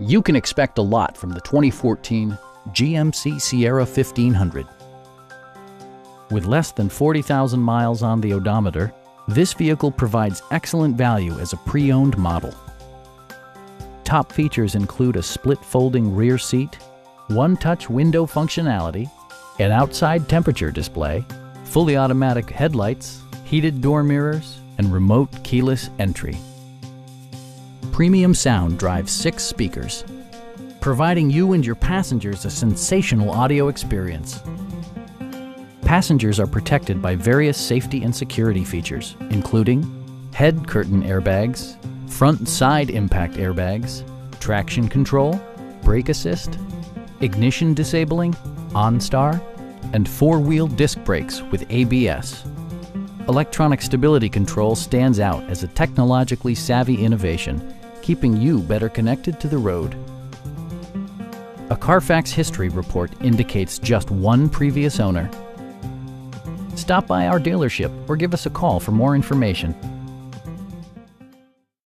You can expect a lot from the 2014 GMC Sierra 1500. With less than 40,000 miles on the odometer, this vehicle provides excellent value as a pre-owned model. Top features include a split folding rear seat, one-touch window functionality, an outside temperature display, fully automatic headlights, heated door mirrors, and remote keyless entry. Premium sound drives 6 speakers, providing you and your passengers a sensational audio experience. Passengers are protected by various safety and security features, including head curtain airbags, front and side impact airbags, traction control, brake assist, ignition disabling, OnStar, and 4-wheel disc brakes with ABS. Electronic stability control stands out as a technologically savvy innovation, keeping you better connected to the road. A Carfax history report indicates just one previous owner. Stop by our dealership or give us a call for more information.